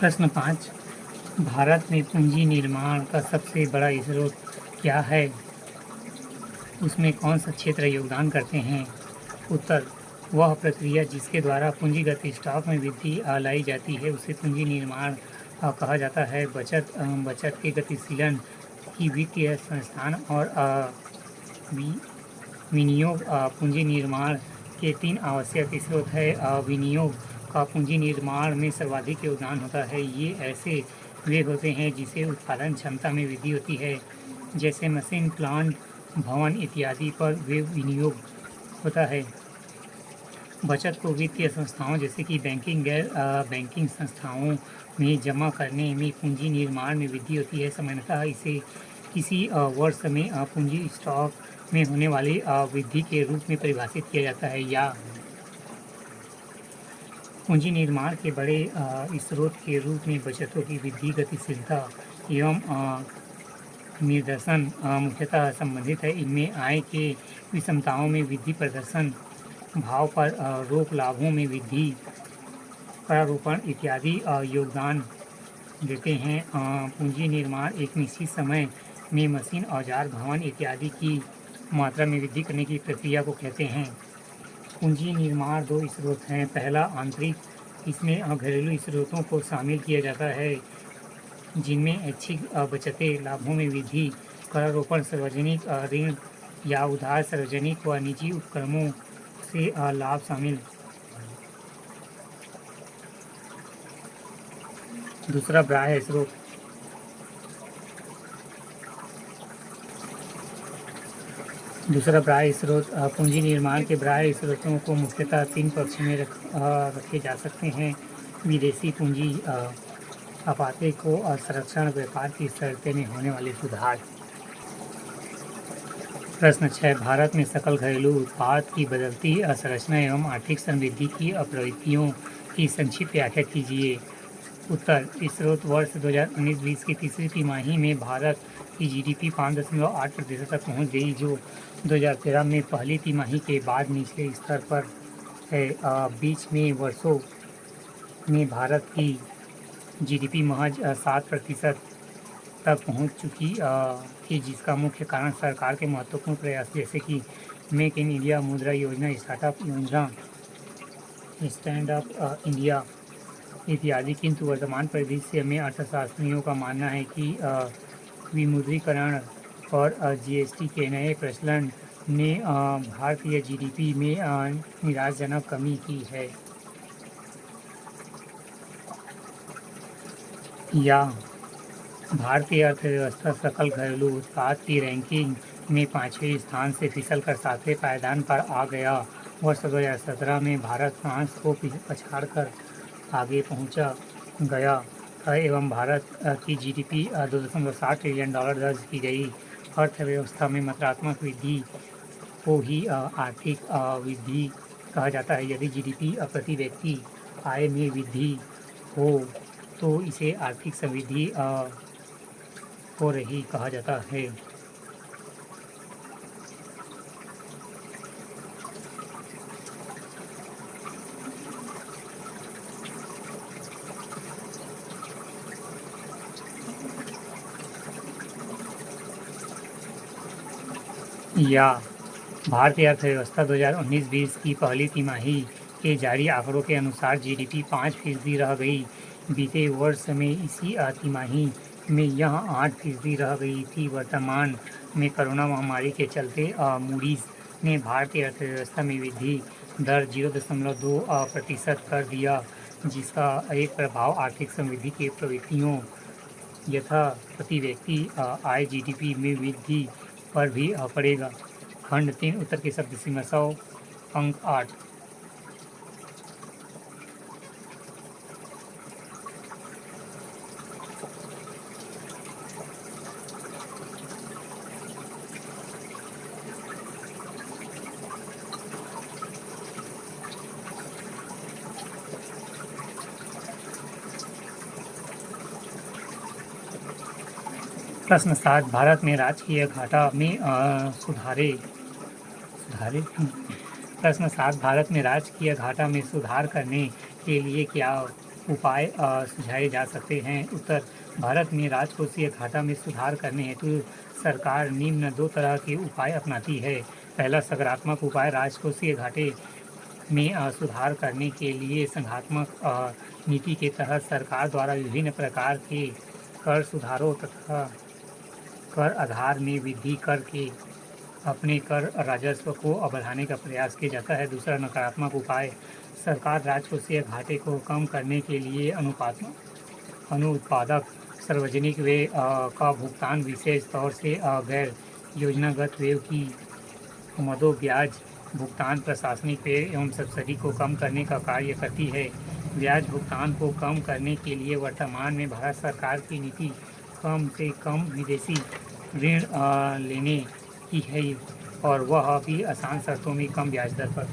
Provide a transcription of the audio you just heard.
प्रश्न 5, भारत में पूंजी निर्माण का सबसे बड़ा स्रोत क्या है? उसमें कौन सा क्षेत्र योगदान करते हैं? उत्तर, वह प्रक्रिया जिसके द्वारा पूंजीगत स्टॉक में वृद्धि लाई जाती है उसे पूंजी निर्माण कहा जाता है। बचत के गतिशीलन की वित्तीय संस्थान और विनियोग पूंजी निर्माण के 3 आवश्यक स्रोत है। विनियोग का पूंजी निर्माण में सर्वाधिक योगदान होता है। ये ऐसे वे होते हैं जिसे उत्पादन क्षमता में वृद्धि होती है, जैसे मशीन, प्लांट, भवन इत्यादि पर वे विनियोग होता है। बचत को वित्तीय संस्थाओं जैसे कि बैंकिंग, गैर बैंकिंग संस्थाओं में जमा करने में पूंजी निर्माण में वृद्धि होती है। सामान्यतः इसे किसी वर्ष में पूंजी स्टॉक में होने वाली वृद्धि के रूप में परिभाषित किया जाता है। या पूंजी निर्माण के बड़े स्रोत के रूप में बचतों की वृद्धि, गतिशीलता एवं निर्देशन मुख्यतः संबंधित है। इनमें आय के विषमताओं में वृद्धि, प्रदर्शन भाव पर रोक, लाभों में वृद्धि, करारोपण इत्यादि योगदान देते हैं। पूंजी निर्माण एक निश्चित समय में मशीन, औजार, भवन इत्यादि की मात्रा में वृद्धि करने की प्रक्रिया को कहते हैं। पूंजी निर्माण 2 स्रोत हैं। पहला आंतरिक, इसमें घरेलू स्रोतों को शामिल किया जाता है, जिनमें ऐच्छिक बचतें, लाभों में वृद्धि, करारोपण, सार्वजनिक ऋण या उधार, सार्वजनिक व निजी उपक्रमों से लाभ शामिल। दूसरा बाह्य स्रोत। पूंजी निर्माण के बाह्य स्रोतों को मुख्यतः 3 पक्ष में रखे जा सकते हैं। विदेशी पूंजी, आपाते को संरक्षण, व्यापार की शर्तें में होने वाले सुधार। प्रश्न 6, भारत में सकल घरेलू उत्पाद की बदलती संरचना एवं आर्थिक समृद्धि की प्रवृत्तियों की संक्षिप्त व्याख्या कीजिए। उत्तर, स्रोत वर्ष 2019-20 की तीसरी तिमाही में भारत की जीडीपी 5.8% तक पहुंच गई, जो 2013 में पहली तिमाही के बाद निचले स्तर पर है। बीच में वर्षों में भारत की जीडीपी महज 7% तक पहुंच चुकी थी, जिसका मुख्य कारण सरकार के महत्वपूर्ण प्रयास जैसे कि मेक इन इंडिया, मुद्रा योजना, स्टार्टअप योजना, स्टैंड अप इंडिया इत्यादि। किंतु वर्तमान परिदृश्य में अर्थशास्त्रियों का मानना है कि विमुद्रीकरण और जीएसटी के नए प्रचलन ने भारतीय जीडीपी में निराशाजनक कमी की है। या भारतीय अर्थव्यवस्था सकल घरेलू उत्पाद की रैंकिंग में 5वें स्थान से फिसलकर 7वें पायदान पर आ गया। वर्ष 2017 में भारत फ्रांस को पछाड़कर आगे पहुंचा गया था एवं भारत की जीडीपी $2.60 ट्रिलियन दर्ज की गई। अर्थव्यवस्था में मात्रात्मक वृद्धि को ही आर्थिक वृद्धि कहा जाता है। यदि जीडीपी प्रति व्यक्ति आय में वृद्धि हो तो इसे आर्थिक समृद्धि हो रही कहा जाता है। या भारतीय अर्थव्यवस्था 2019-20 की पहली तिमाही के जारी आंकड़ों के अनुसार जीडीपी 5% रह गई। बीते वर्ष में इसी तिमाही में यह 8% रह गई थी। वर्तमान में कोरोना महामारी के चलते मूडीज ने भारतीय अर्थव्यवस्था में वृद्धि दर 0.2% कर दिया, जिसका एक प्रभाव आर्थिक समृद्धि की प्रवृत्तियों यथा प्रति व्यक्ति आय, जीडीपी में वृद्धि पर भी पड़ेगा। खंड 3, उत्तर की शब्द सीमा 100, अंक 8। प्रश्न 7, भारत में राजकीय घाटा में सुधारे। प्रश्न 7, भारत में राजकीय घाटा में सुधार करने के लिए क्या उपाय सुझाए जा सकते हैं। उत्तर भारत में राजकोषीय घाटा में सुधार करने हेतु सरकार निम्न 2 तरह के उपाय अपनाती है। पहला सकारात्मक उपाय राजकोषीय घाटे में सुधार करने के लिए संघात्मक नीति के तहत सरकार द्वारा विभिन्न प्रकार के कर सुधारों तथा कर आधार में वृद्धि करके अपने कर राजस्व को बढ़ाने का प्रयास किया जाता है। दूसरा नकारात्मक उपाय सरकार राजकोषीय घाटे को कम करने के लिए अनुत्पादक सार्वजनिक व्यय का भुगतान, विशेष तौर से गैर योजनागत व्यय की मदों ब्याज भुगतान, प्रशासनिक व्यय एवं सब्सिडी को कम करने का कार्य करती है। ब्याज भुगतान को कम करने के लिए वर्तमान में भारत सरकार की नीति कम से कम विदेशी ऋण लेने की है और वह भी आसान शर्तों में कम ब्याज दर पर।